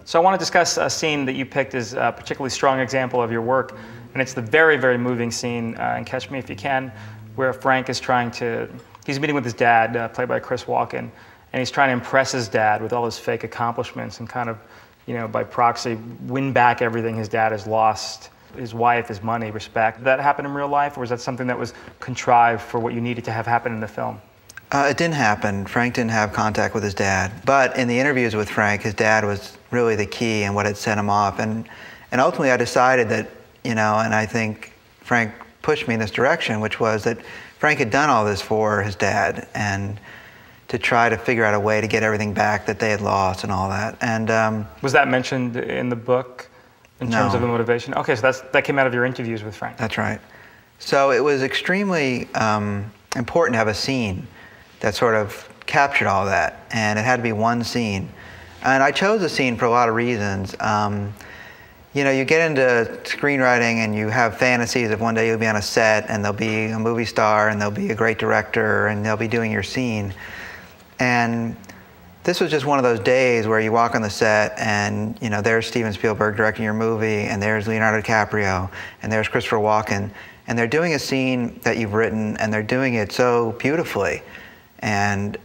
So I want to discuss a scene that you picked as a particularly strong example of your work, and it's the very, very moving scene in Catch Me If You Can, where Frank is he's meeting with his dad, played by Chris Walken, and he's trying to impress his dad with all his fake accomplishments and kind of, by proxy, win back everything his dad has lost, his wife, his money, respect. Did that happen in real life, or was that something that was contrived for what you needed to have happen in the film? It didn't happen. Frank didn't have contact with his dad. But in the interviews with Frank, his dad was really the key and what had set him off. And ultimately I decided that, and I think Frank pushed me in this direction, which was that Frank had done all this for his dad and to try to figure out a way to get everything back that they had lost and all that. And was that mentioned in the book in terms of the motivation? Okay, so that came out of your interviews with Frank. That's right. So it was extremely important to have a scene that sort of captured all that, and it had to be one scene. And I chose the scene for a lot of reasons. You get into screenwriting and you have fantasies of one day you'll be on a set and there'll be a movie star and there'll be a great director and they'll be doing your scene. And this was just one of those days where you walk on the set and there's Steven Spielberg directing your movie, and there's Leonardo DiCaprio, and there's Christopher Walken, and they're doing a scene that you've written, and they're doing it so beautifully. And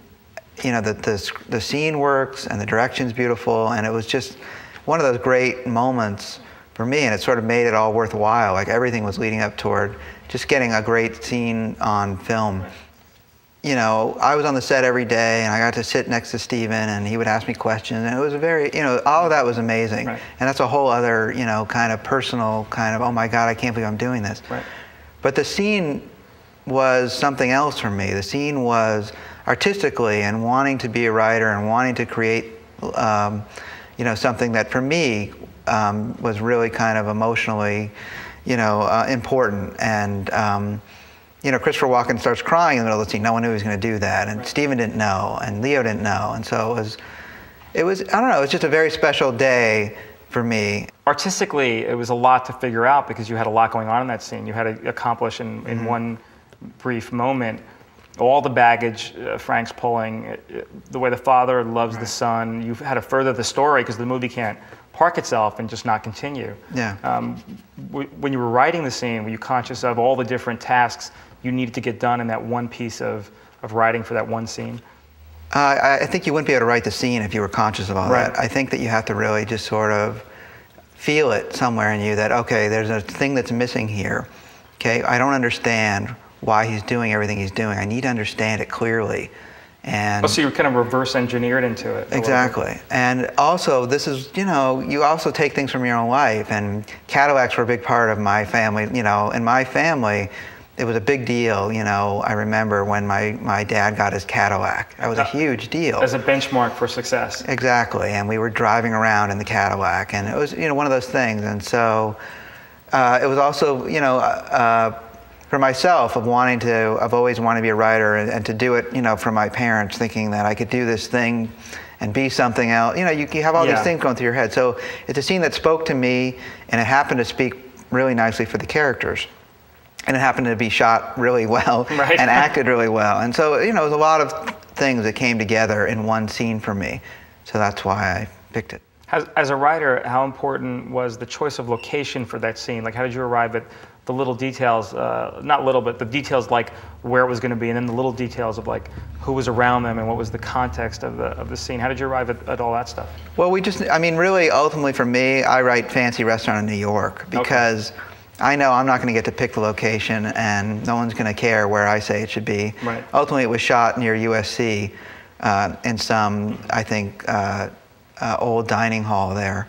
the scene works and the direction's beautiful, and it was just one of those great moments for me, and it sort of made it all worthwhile. Like everything was leading up toward just getting a great scene on film. I was on the set every day, and I got to sit next to Steven, and he would ask me questions, and it was very, all of that was amazing. Right. And that's a whole other, kind of personal kind of, oh my God, I can't believe I'm doing this. Right. But the scene was something else for me. The scene was artistically and wanting to be a writer and wanting to create, something that for me was really kind of emotionally, important. And, Christopher Walken starts crying in the middle of the scene. No one knew he was going to do that, and Steven didn't know, and Leo didn't know, and so it was I don't know, it was just a very special day for me. Artistically, it was a lot to figure out because you had a lot going on in that scene. You had to accomplish in one brief moment all the baggage Frank's pulling, the way the father loves the son. You've had to further the story because the movie can't park itself and just not continue. Yeah. When you were writing the scene, were you conscious of all the different tasks you needed to get done in that one piece of writing for that one scene? I think you wouldn't be able to write the scene if you were conscious of all that. I think that you have to really just sort of feel it somewhere in you that, okay, there's a thing that's missing here. Okay, I don't understand why he's doing everything he's doing. I need to understand it clearly. And so you kind of reverse engineered into it. Exactly. And also, this is, you also take things from your own life. And Cadillacs were a big part of my family. In my family, it was a big deal. I remember when my dad got his Cadillac. That was a huge deal. As a benchmark for success. Exactly. And we were driving around in the Cadillac. And it was, one of those things. And so it was also, for myself, of always wanting to be a writer and to do it, for my parents, thinking that I could do this thing and be something else. You have all these things going through your head. So it's a scene that spoke to me, and it happened to speak really nicely for the characters. And it happened to be shot really well and acted really well. And so, it was a lot of things that came together in one scene for me. So that's why I picked it. As a writer, how important was the choice of location for that scene? Like, how did you arrive at the little details, not little, but the details like where it was going to be, and then the little details of like who was around them and what was the context of the scene? How did you arrive at all that stuff? Well, really, ultimately for me, I write Fancy Restaurant in New York because I know I'm not going to get to pick the location, and no one's going to care where I say it should be. Right. Ultimately, it was shot near USC in some, I think, old dining hall there.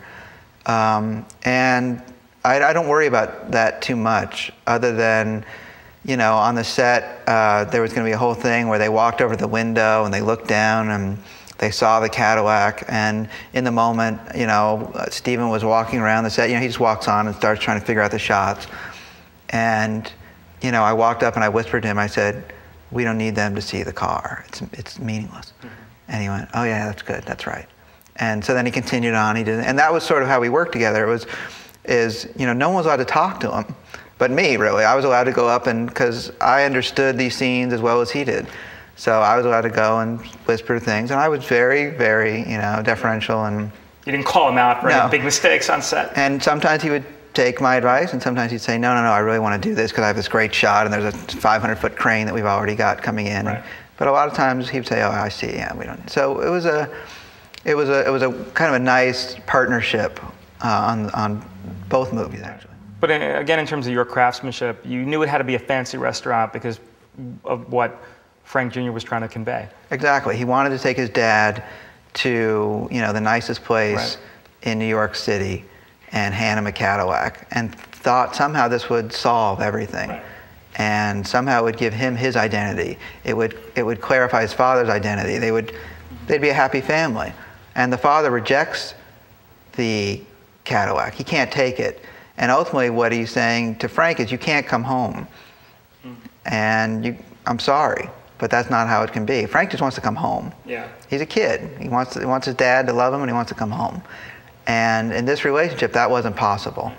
And I don't worry about that too much, other than, on the set, there was going to be a whole thing where they walked over the window and they looked down and they saw the Cadillac. And in the moment, Steven was walking around the set. He just walks on and starts trying to figure out the shots. And, I walked up and I whispered to him, I said, "We don't need them to see the car. It's meaningless." And he went, "Oh yeah, that's good. That's right." And so then he continued on. He did, and that was sort of how we worked together. No one was allowed to talk to him, but me, really. I was allowed to go up because I understood these scenes as well as he did. So I was allowed to go and whisper things, and I was very, very, deferential and You didn't call him out for No. any big mistakes on set? And sometimes he would take my advice, and sometimes he'd say, no, I really want to do this because I have this great shot, and there's a 500-foot crane that we've already got coming in. Right. But a lot of times he would say, oh, I see, yeah, we don't. So it was a kind of a nice partnership on both movies, actually. But again, in terms of your craftsmanship, you knew it had to be a fancy restaurant because of what Frank Jr. was trying to convey. Exactly. He wanted to take his dad to, the nicest place Right. in New York City and hand him a Cadillac, and thought somehow this would solve everything. Right. And somehow it would give him his identity. It would clarify his father's identity. They'd be a happy family. And the father rejects the Cadillac. He can't take it. And ultimately what he's saying to Frank is, you can't come home. And I'm sorry, but that's not how it can be. Frank just wants to come home. Yeah. He's a kid. He wants his dad to love him, and he wants to come home. And in this relationship, that wasn't possible.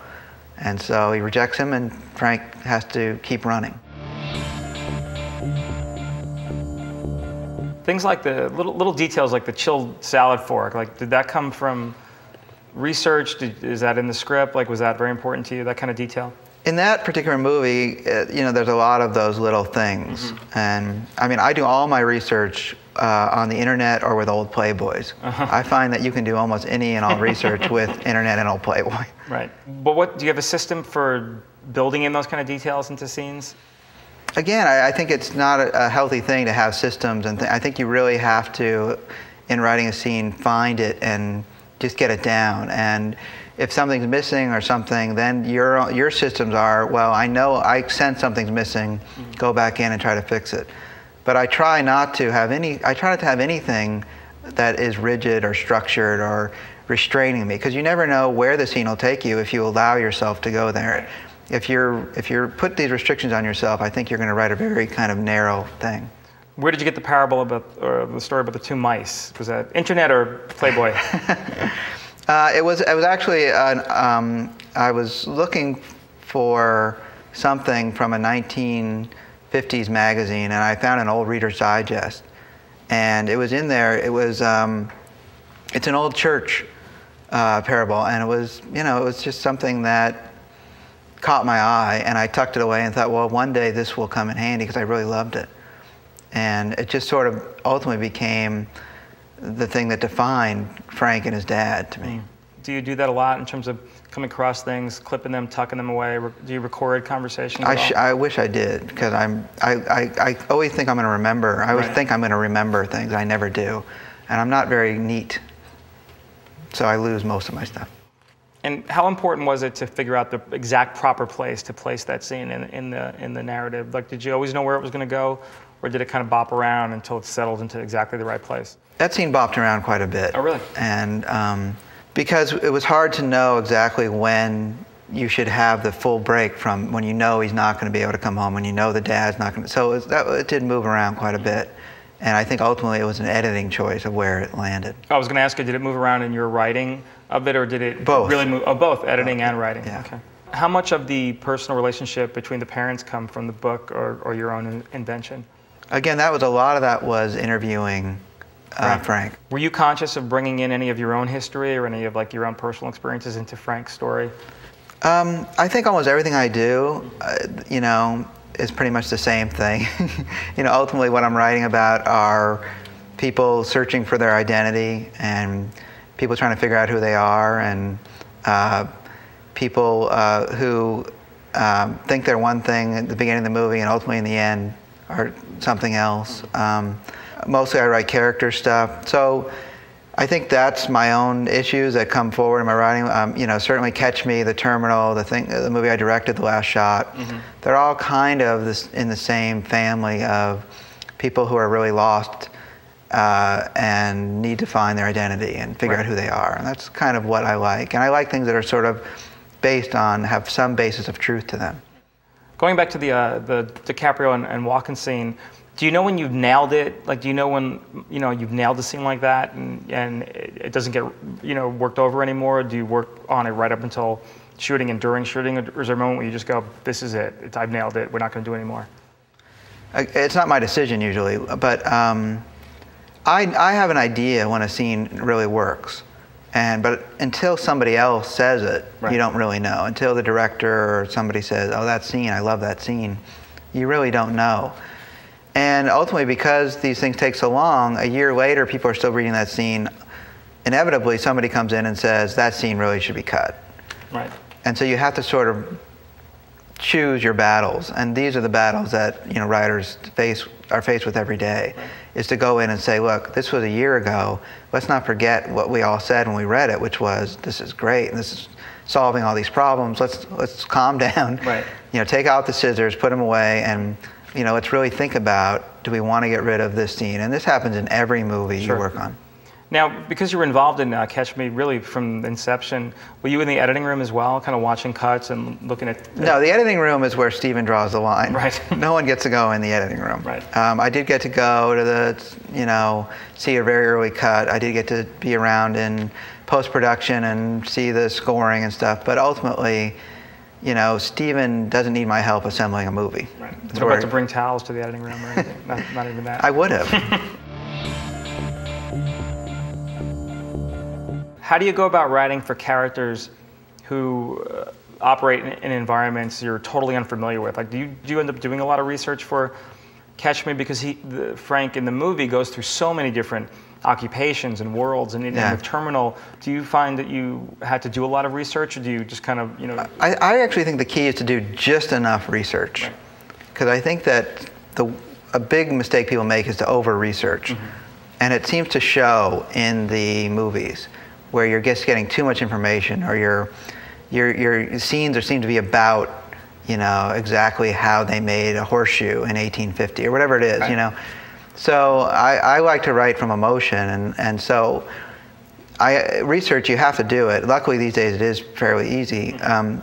And so he rejects him, and Frank has to keep running. Things like the little details, like the chilled salad fork, like did that come from research? Is that in the script? Like, was that very important to you, that kind of detail? In that particular movie, there's a lot of those little things. Mm-hmm. And I mean, I do all my research on the internet or with old Playboys. Uh-huh. I find that you can do almost any and all research with internet and old Playboy. Right. But do you have a system for building in those kind of details into scenes? Again, I think it's not a healthy thing to have systems, and I think you really have to, in writing a scene, find it and just get it down. And if something's missing or something, then your systems are, well, I sense something's missing, go back in and try to fix it. But I try not to have anything that is rigid or structured or restraining me, because you never know where the scene will take you if you allow yourself to go there. If you're put these restrictions on yourself, I think you're going to write a very kind of narrow thing. Where did you get the parable or the story about the two mice? Was that internet or Playboy? It was actually, I was looking for something from a 1950s magazine, and I found an old Reader's Digest. And it was in there, it's an old church parable, and it was just something that caught my eye, and I tucked it away and thought, well, one day this will come in handy, because I really loved it. And it just sort of ultimately became the thing that defined Frank and his dad to me. Do you do that a lot in terms of coming across things, clipping them, tucking them away? Do you record conversations at all? I wish I did, because I always think I'm going to remember. I always think I'm going to remember things. I never do. And I'm not very neat, so I lose most of my stuff. And how important was it to figure out the exact proper place to place that scene in the narrative? Like, did you always know where it was going to go, or did it kind of bop around until it settled into exactly the right place? That scene bopped around quite a bit. Oh, really? And because it was hard to know exactly when you should have the full break from when you know he's not going to be able to come home, when you know the dad's not going to. So it did move around quite a bit. And I think ultimately it was an editing choice of where it landed. I was going to ask you, did it move around in your writing of it, or did it both. Really move? Oh, both, editing and writing. Yeah. Okay. How much of the personal relationship between the parents come from the book or your own invention? Again, a lot of that was interviewing Frank. Were you conscious of bringing in any of your own history or any of like your own personal experiences into Frank's story? I think almost everything I do, is pretty much the same thing. Ultimately what I'm writing about are people searching for their identity, and people trying to figure out who they are, and people who think they're one thing at the beginning of the movie and ultimately in the end are something else. Mostly I write character stuff. So I think that's my own issues that come forward in my writing. Certainly Catch Me, The Terminal, the movie I directed, The Last Shot. Mm-hmm. They're all kind of in the same family of people who are really lost and need to find their identity and figure out who they are. And that's kind of what I like. And I like things that are sort of have some basis of truth to them. Going back to the DiCaprio and Walken scene, do you know when you've nailed it? Like, do you know when you've nailed a scene like that and it doesn't get worked over anymore? Do you work on it right up until shooting and during shooting, or is there a moment where you just go, "This is it. I've nailed it. We're not going to do it anymore"? It's not my decision usually, but I have an idea when a scene really works, But until somebody else says it, Right. you don't really know. Until the director or somebody says, "Oh, that scene, I love that scene," you really don't know. And ultimately, because these things take so long, a year later, people are still reading that scene. Inevitably, somebody comes in and says, "That scene really should be cut." Right. And so you have to sort of choose your battles, and these are the battles that writers are faced with every day. Right. Is to go in and say, look, this was a year ago. Let's not forget what we all said when we read it, which was, this is great, and this is solving all these problems. Let's calm down. Right. Take out the scissors, put them away, and let's really think about, do we want to get rid of this scene? And this happens in every movie Sure. you work on. Now, because you were involved in Catch Me really from inception, were you in the editing room as well, kind of watching cuts and looking at... No, the editing room is where Steven draws the line. Right. No one gets to go in the editing room. Right. I did get to go to see a very early cut. I did get to be around in post-production and see the scoring and stuff. But ultimately, Steven doesn't need my help assembling a movie. Right. You don't have to bring towels to the editing room or anything. not even that. I would have. How do you go about writing for characters who operate in environments you're totally unfamiliar with? Like, do you end up doing a lot of research for Catch Me? Because Frank in the movie goes through so many different occupations and worlds, and with Terminal, do you find that you had to do a lot of research, or do you just kind of, I actually think the key is to do just enough research, because I think that a big mistake people make is to over-research, and it seems to show in the movies, where you're just getting too much information, or your scenes seem to be about exactly how they made a horseshoe in 1850 or whatever it is. Right. So I like to write from emotion, and so research, you have to do it. Luckily these days it is fairly easy,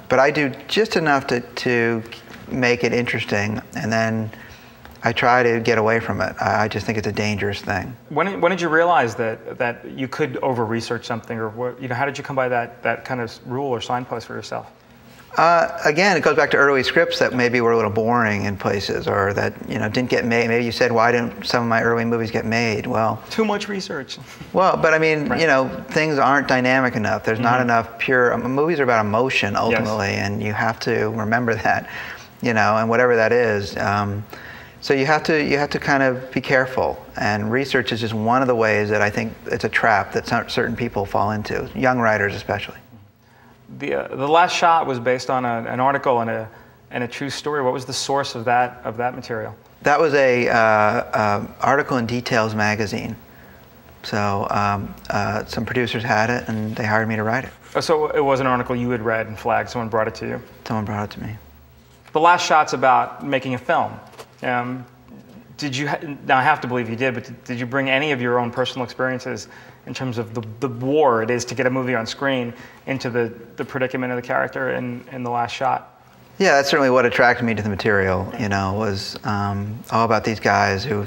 but I do just enough to make it interesting, and then I try to get away from it. I just think it's a dangerous thing. When did you realize that you could over-research something, or what, how did you come by that kind of rule or signpost for yourself? Again, it goes back to early scripts that maybe were a little boring in places, or that didn't get made. Maybe you said, why didn't some of my early movies get made? Well, too much research. Well, but I mean, things aren't dynamic enough. There's not enough pure. Movies are about emotion ultimately, and you have to remember that, and whatever that is. So you have to kind of be careful, and research is just one of the ways that I think it's a trap that certain people fall into, young writers especially. The last shot was based on an article and a true story. What was the source of that material? That was a article in Details magazine. So some producers had it, and they hired me to write it. Oh, so it was an article you had read and flagged. Someone brought it to you. Someone brought it to me. The last shot's about making a film. Did you? Now I have to believe you did, but did you bring any of your own personal experiences in terms of the war it is to get a movie on screen into the predicament of the character in the last shot? Yeah, that's certainly what attracted me to the material. Was all about these guys who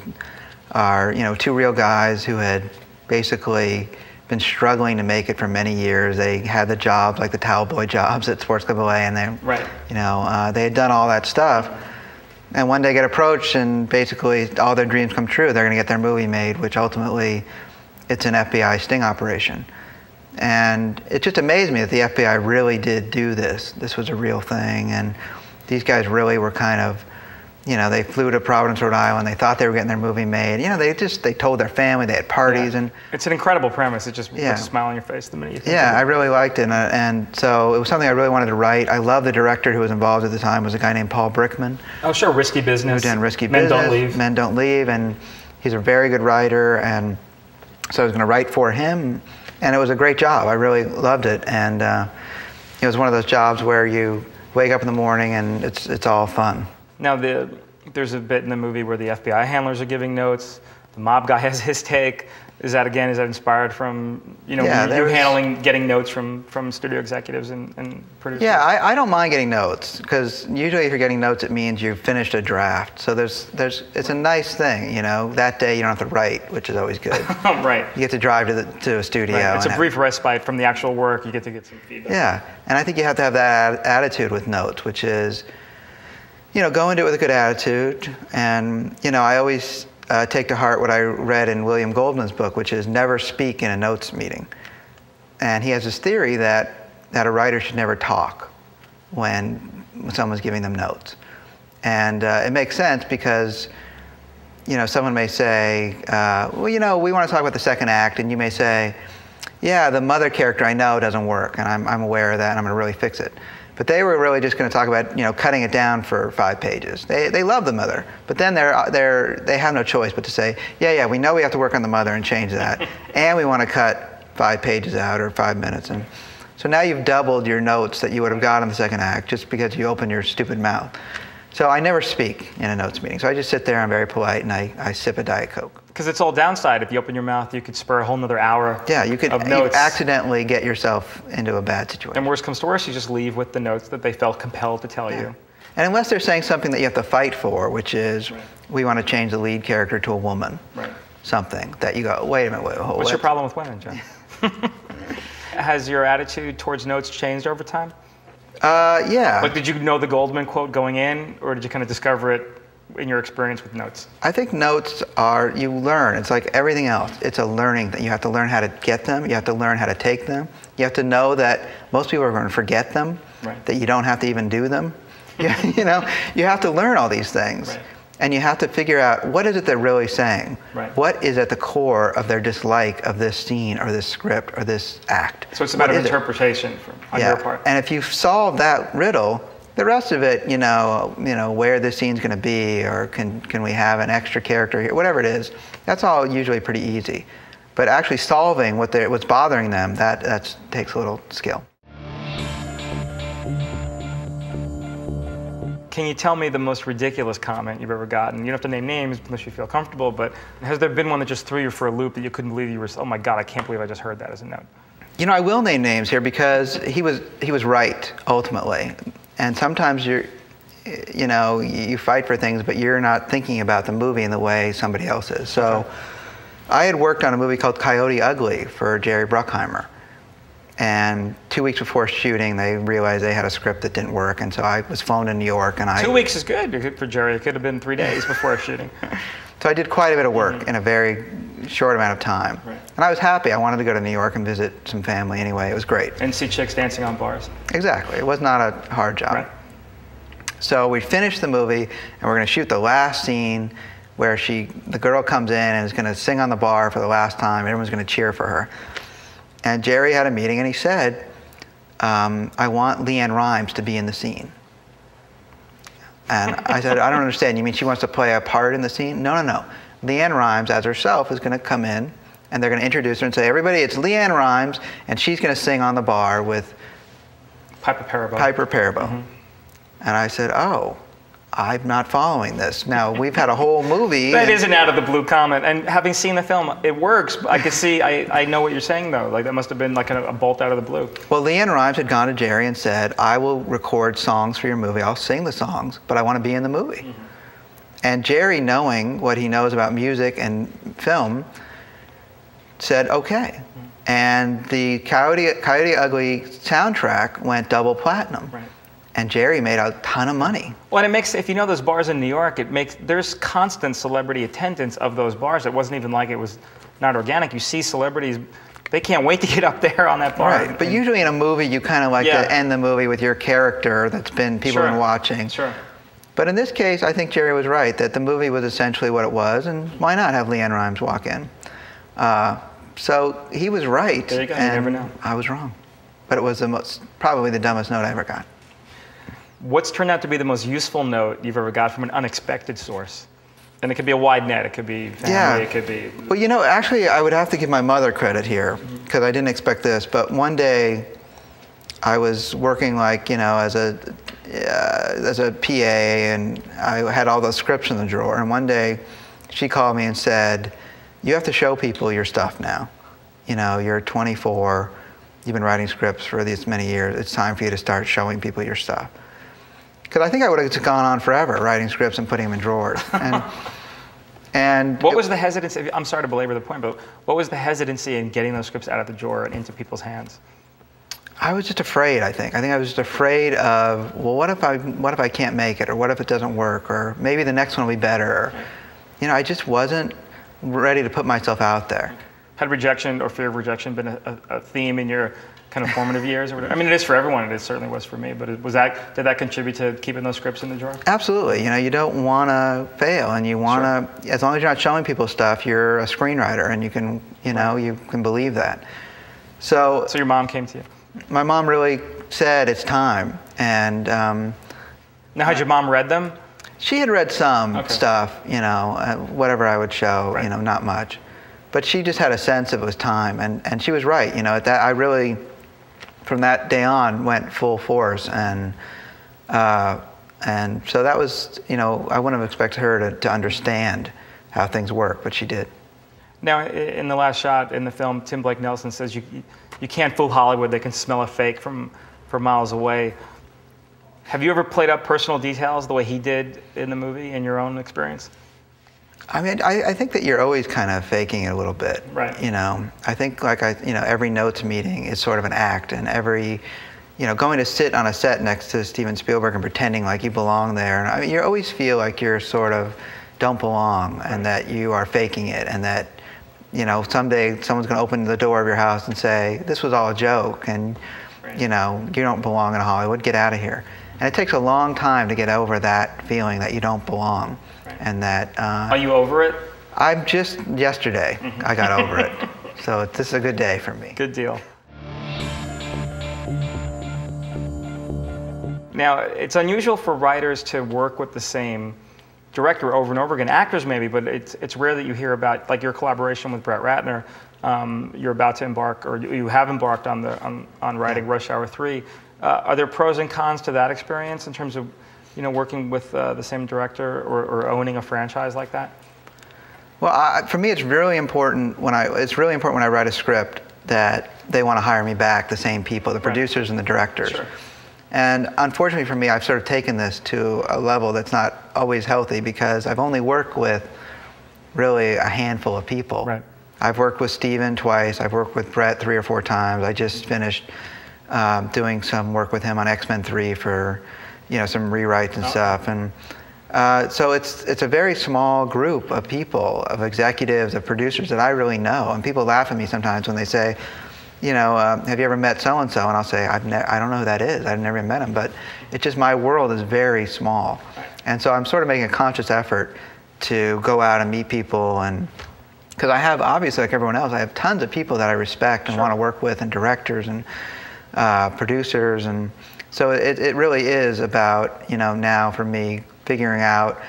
are two real guys who had basically been struggling to make it for many years. They had the jobs, like the towel boy jobs at Sports Club LA, and they had done all that stuff. And one day get approached, and basically all their dreams come true. They're going to get their movie made, which ultimately it's an FBI sting operation. And it just amazed me that the FBI really did do this. This was a real thing, and these guys really were kind of, they flew to Providence, Rhode Island. They thought they were getting their movie made. They told their family. They had parties, and it's an incredible premise. It just puts a smile on your face the minute you think of it. I really liked it, and so it was something I really wanted to write. I love the director who was involved at the time. Was a guy named Paul Brickman. Oh, sure, Risky Business. Who did Risky Business. Men Don't Leave. Men Don't Leave, and he's a very good writer, and so I was going to write for him, and it was a great job. I really loved it, and it was one of those jobs where you wake up in the morning and it's all fun. Now, there's a bit in the movie where the FBI handlers are giving notes. The mob guy has his take. Is that inspired from, you handling, getting notes from studio executives and producers? Yeah, I don't mind getting notes, because usually if you're getting notes, it means you've finished a draft. So it's a nice thing, That day you don't have to write, which is always good. Right. You get to drive to a studio. Right. It's a brief respite from the actual work. You get to get some feedback. Yeah, and I think you have to have that attitude with notes, which is, go into it with a good attitude. And, I always take to heart what I read in William Goldman's book, which is never speak in a notes meeting. And he has this theory that a writer should never talk when someone's giving them notes. And it makes sense because, someone may say, well, we want to talk about the second act, and you may say, yeah, the mother character I know doesn't work, and I'm aware of that, and I'm going to really fix it. But they were really just going to talk about, cutting it down for 5 pages. They love the mother, but then they have no choice but to say, yeah, we know we have to work on the mother and change that, and we want to cut 5 pages out or 5 minutes. And so now you've doubled your notes that you would have got in the second act just because you opened your stupid mouth. So I never speak in a notes meeting. So I just sit there, I'm very polite, and I sip a Diet Coke. Because it's all downside. If you open your mouth, you could spur a whole nother hour you could of notes. Accidentally get yourself into a bad situation. And worst comes to worst, you just leave with the notes that they felt compelled to tell you. And unless they're saying something that you have to fight for, which is, we want to change the lead character to a woman. Right. Something that you go, wait a minute, What's your problem with women, John? Has your attitude towards notes changed over time? Yeah. Like, did you know the Goldman quote going in, or did you kind of discover it in your experience with notes? I think notes you learn. It's like everything else. It's a learning thing. You have to learn how to get them. You have to learn how to take them. You have to know that most people are going to forget them, that you don't have to even do them. You have to learn all these things. Right. And you have to figure out, what is it they're really saying? Right. What is at the core of their dislike of this scene or this script or this act? So it's about interpretation on your part. And if you solve that riddle, the rest of it, where this scene's going to be, or can we have an extra character here, whatever it is, that's all usually pretty easy. But actually solving what's bothering them, that takes a little skill. Can you tell me the most ridiculous comment you've ever gotten? You don't have to name names unless you feel comfortable, but has there been one that just threw you for a loop that you couldn't believe you were, oh my God, I can't believe I just heard that as a note? I will name names here because he was right, ultimately. And sometimes you fight for things, but you're not thinking about the movie in the way somebody else is. So I had worked on a movie called Coyote Ugly for Jerry Bruckheimer. And 2 weeks before shooting, they realized they had a script that didn't work, and so I was flown to New York, and 2 weeks is good for Jerry. It could have been 3 days before shooting. So I did quite a bit of work in a very short amount of time. Right. And I was happy. I wanted to go to New York and visit some family anyway. It was great. And see chicks dancing on bars. Exactly. It was not a hard job. Right. So we finished the movie, and we're going to shoot the last scene where the girl comes in and is going to sing on the bar for the last time. Everyone's going to cheer for her. And Jerry had a meeting, and he said, I want LeAnn Rimes to be in the scene. And I said, I don't understand. You mean she wants to play a part in the scene? No. LeAnn Rimes, as herself, is going to come in, and they're going to introduce her and say, everybody, it's LeAnn Rimes, and she's going to sing on the bar with Piper Perabo. Mm-hmm. And I said, oh, I'm not following this. Now, we've had a whole movie. That is an out-of-the-blue comment. And having seen the film, it works. I could see, I know what you're saying, though. Like, that must have been like a bolt out of the blue. Well, LeAnn Rimes had gone to Jerry and said, I will record songs for your movie. I'll sing the songs, but I want to be in the movie. Mm-hmm. And Jerry, knowing what he knows about music and film, said, okay. Mm-hmm. And the Coyote Ugly soundtrack went double platinum. Right. And Jerry made a ton of money. Well, and it makes, if you know those bars in New York, there's constant celebrity attendance of those bars. It wasn't even like it was not organic. You see celebrities, they can't wait to get up there on that bar. Right, but usually in a movie, you kind of like to end the movie with your character that's been, people have been watching. Sure. But in this case, I think Jerry was right, that the movie was essentially what it was, and why not have LeAnn Rimes walk in? So he was right, there you go. And you never know. I was wrong. But it was probably the dumbest note I ever got. What's turned out to be the most useful note you've ever got from an unexpected source? And it could be a wide net. It could be family. It could be... Well, actually, I would have to give my mother credit here, because I didn't expect this. But one day, I was working as a PA, and I had all those scripts in the drawer. And one day, she called me and said, you have to show people your stuff now. You're 24. You've been writing scripts for this many years. It's time for you to start showing people your stuff. Because I think I would have gone on forever writing scripts and putting them in drawers. And what was the hesitancy? I'm sorry to belabor the point, but what was the hesitancy in getting those scripts out of the drawer and into people's hands? I was just afraid, I think. I think I was just afraid of, well, what if I can't make it? Or what if it doesn't work? Or maybe the next one will be better. Or, I just wasn't ready to put myself out there. Had rejection or fear of rejection been a theme in your kind of formative years? Or whatever? I mean, it is for everyone. It certainly was for me. But did that contribute to keeping those scripts in the drawer? Absolutely. You know, you don't want to fail, and you want to, as long as you're not showing people stuff, you're a screenwriter, and you can, you know, you can believe that. So your mom came to you? My mom really said it's time. And now, had your mom read them? She had read some stuff, you know, whatever I would show, you know, not much. But she just had a sense it was time, and she was right. You know, I really, from that day on, went full force, and so that was, you know, I wouldn't have expected her to understand how things work, but she did. Now, in the last shot in the film, Tim Blake Nelson says you can't fool Hollywood; they can smell a fake from miles away. Have you ever played up personal details the way he did in the movie in your own experience? I mean, I think that you're always kind of faking it a little bit. Right. You know, I think you know, every notes meeting is sort of an act, and every, you know, going to sit on a set next to Steven Spielberg and pretending like you belong there. And I mean, you always feel like you're sort of don't belong, and that you are faking it, and that, you know, someday someone's going to open the door of your house and say, this was all a joke, and, you know, you don't belong in Hollywood, get out of here. And it takes a long time to get over that feeling that you don't belong. And that are you over it? I'm just yesterday I got over it. So this is a good day for me. Good deal. Now, it's unusual for writers to work with the same director over and over again. Actors maybe, but it's rare that you hear about, like, your collaboration with Brett Ratner. You're about to embark, or you have embarked on writing Rush Hour 3. Are there pros and cons to that experience in terms of, you know, working with the same director or owning a franchise like that? Well, for me, it's really important when I write a script that they want to hire me back, the same people, the producers and the directors. Sure. And unfortunately for me, I've sort of taken this to a level that's not always healthy, because I've only worked with really a handful of people. Right. I've worked with Steven twice. I've worked with Brett 3 or 4 times. I just finished doing some work with him on X-Men 3 for, you know, some rewrites and stuff. And so it's a very small group of people, of executives, of producers that I really know. And people laugh at me sometimes when they say, you know, have you ever met so-and-so? And I'll say, I don't know who that is. I've never met him. But it's just, my world is very small. And so I'm sort of making a conscious effort to go out and meet people. And because I have, obviously, like everyone else, I have tons of people that I respect and want to work with, and directors and producers. And so it really is about, you know, now for me, figuring out,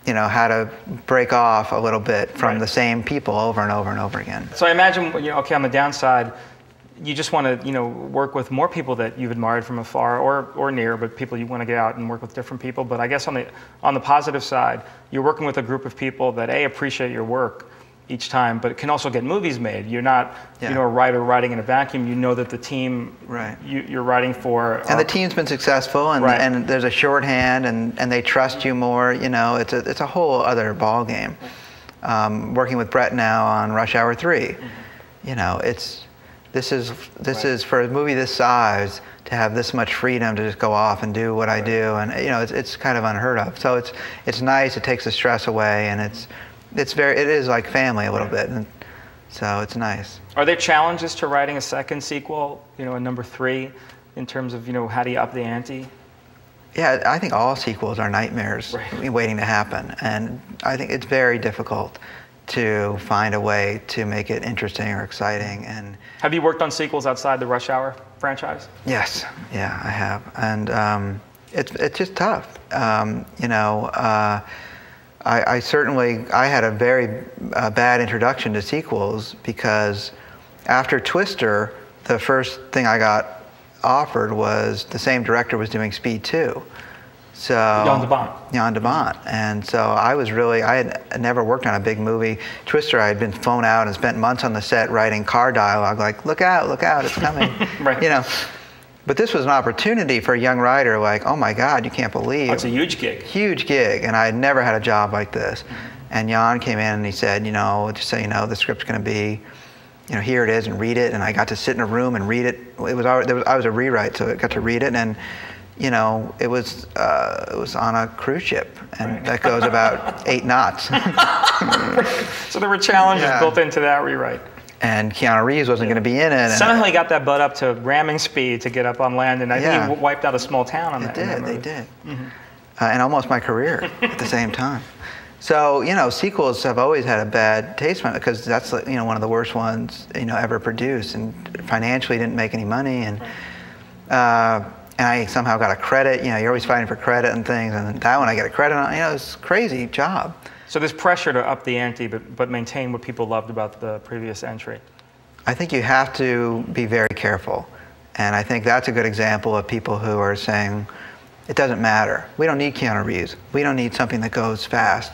you know, how to break off a little bit from the same people over and over and over again. So I imagine, you know, okay, on the downside, you just want to, you know, work with more people that you've admired from afar or near, but people you want to get out and work with different people. But I guess on the positive side, you're working with a group of people that appreciate your work each time, but it can also get movies made. You're not, you know, a writer writing in a vacuum. You know that the team you're writing for, and the team's been successful, and and there's a shorthand, and they trust you more. You know, it's a whole other ball game. Working with Brett now on Rush Hour 3, you know, this is for a movie this size to have this much freedom to just go off and do what I do, and, you know, it's kind of unheard of. So it's nice. It takes the stress away, and it is like family a little bit, and so it's nice. Are there challenges to writing a second sequel, you know, a number 3, in terms of, you know, how do you up the ante? Yeah, I think all sequels are nightmares waiting to happen, and I think it's very difficult to find a way to make it interesting or exciting. And have you worked on sequels outside the Rush Hour franchise? Yes, yeah, I have, and it's just tough. You know, I had a very bad introduction to sequels, because after Twister, the first thing I got offered was the same director was doing Speed 2. So Jan de Bont. And so I had never worked on a big movie. Twister, I had been flown out and spent months on the set writing car dialogue, like, look out, it's coming. You know. But this was an opportunity for a young writer, like, oh my God, you can't believe. It's a huge gig. Huge gig, and I had never had a job like this. And Jan came in and he said, you know, just so you know, the script's going to be, you know, here it is, and read it. And I got to sit in a room and read it. I was a rewrite, so I got to read it, and, you know, it was on a cruise ship, and that goes about 8 knots. So there were challenges built into that rewrite. and Keanu Reeves wasn't going to be in it. Somehow he got that boat up to ramming speed to get up on land, and I think he wiped out a small town on that. They did. And almost my career at the same time. So, you know, sequels have always had a bad taste because that's, you know, one of the worst ones, you know, ever produced, and financially didn't make any money, and I somehow got a credit. You know, you're always fighting for credit and things, and that one I get a credit on. You know, it's a crazy job. So there's pressure to up the ante, but maintain what people loved about the previous entry. I think you have to be very careful, and I think that's a good example of people who are saying, it doesn't matter. We don't need Keanu Reeves. We don't need something that goes fast.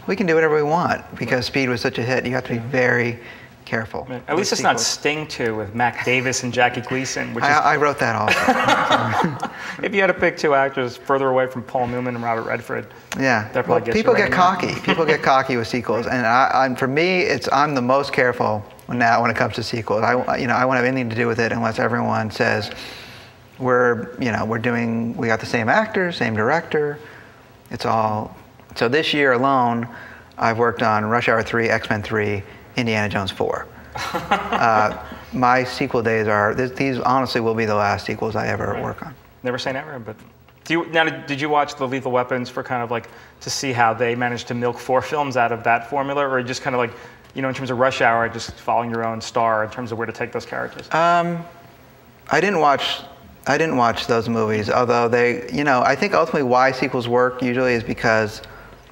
We can do whatever we want because Speed was such a hit. You have to be very careful. At least it's not Sting 2 with Mac Davis and Jackie Gleason. Which I wrote that also. If you had to pick two actors further away from Paul Newman and Robert Redford, that probably gets people you get cocky. People get cocky with sequels, and for me, I'm the most careful now when it comes to sequels. I won't have anything to do with it unless everyone says we got the same actor, same director. It's all. So this year alone, I've worked on Rush Hour 3, X-Men 3, Indiana Jones 4. My sequel days these honestly will be the last sequels I ever work on. Never say never, but did you watch the Lethal Weapons for kind of like to see how they managed to milk 4 films out of that formula, or just kind of like, you know, in terms of Rush Hour, just following your own star in terms of where to take those characters? I didn't watch those movies, although I think ultimately why sequels work usually is because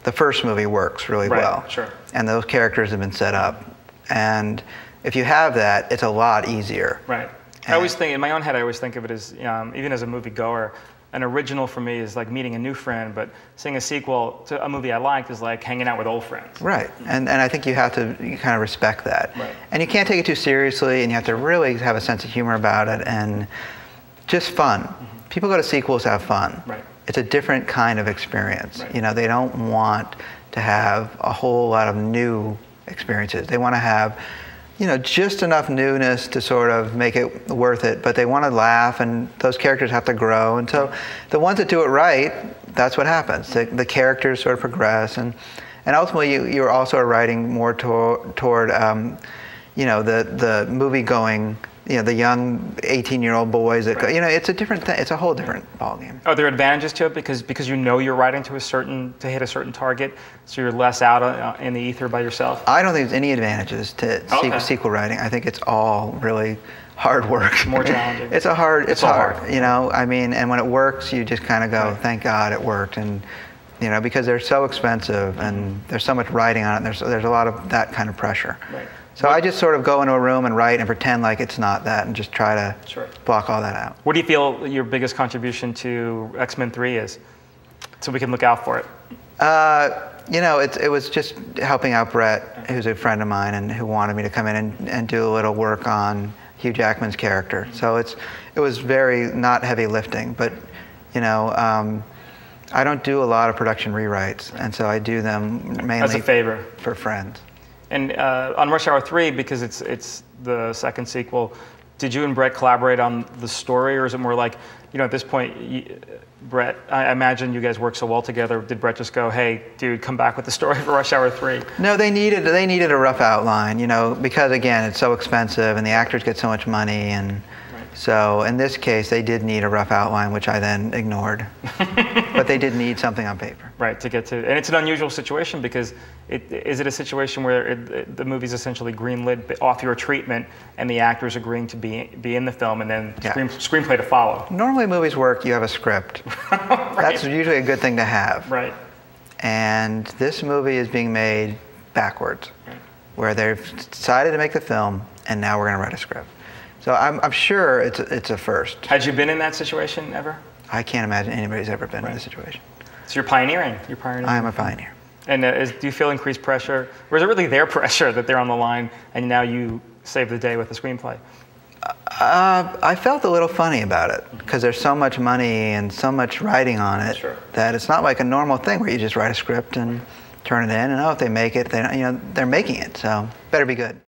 the first movie works really well. Sure. And those characters have been set up. And if you have that, it's a lot easier. Right. I always think, in my own head, I always think of it as, even as a movie goer, an original for me is like meeting a new friend, but seeing a sequel to a movie I liked is like hanging out with old friends. Right. And I think you have to kind of respect that. Right. And you can't take it too seriously, and you have to really have a sense of humor about it, and just fun. Mm-hmm. People go to sequels to have fun. Right. It's a different kind of experience. Right. You know, they don't want to have a whole lot of new experiences. They want to have, you know, just enough newness to sort of make it worth it, but they want to laugh, and those characters have to grow. And so the ones that do it right, that's what happens. The characters sort of progress, and ultimately you're also writing more toward you know, the movie-going, you know, the young 18-year-old boys that go, you know, it's a different thing. It's a whole different ballgame. Are there advantages to it because you know you're writing to hit a certain target, so you're less out in the ether by yourself? I don't think there's any advantages to sequel writing. I think it's all really hard work. More challenging. It's hard. You know, I mean, and when it works, you just kind of go, thank God it worked, and you know, because they're so expensive and there's so much writing on it. There's a lot of that kind of pressure. Right. So I just sort of go into a room and write and pretend like it's not that, and just try to block all that out. What do you feel your biggest contribution to X-Men 3 is, so we can look out for it? You know, it was just helping out Brett, who's a friend of mine, and who wanted me to come in and do a little work on Hugh Jackman's character. So it was very not heavy lifting, but you know, I don't do a lot of production rewrites, and so I do them mainly as a favor for friends. And on Rush Hour 3, because it's the second sequel, did you and Brett collaborate on the story, or is it more like, you know, at this point, Brett, I imagine you guys work so well together, did Brett just go, hey, dude, come back with the story for Rush Hour 3? No, they needed a rough outline, you know, because again, it's so expensive and the actors get so much money, and so in this case, they did need a rough outline, which I then ignored. But they did need something on paper. Right, to get to, and it's an unusual situation because is it a situation where the movie's essentially greenlit off your treatment and the actors agreeing to be in the film, and then screenplay to follow? Normally movies work, you have a script. That's usually a good thing to have. Right. And this movie is being made backwards, where they've decided to make the film, and now we're going to write a script. So I'm sure it's a first. Had you been in that situation ever? I can't imagine anybody's ever been in this situation. So you're pioneering. I am a pioneer. And do you feel increased pressure, or is it really their pressure that they're on the line and now you save the day with the screenplay? I felt a little funny about it because there's so much money and so much writing on it that it's not like a normal thing where you just write a script and turn it in, and if they make it, they're making it, so better be good.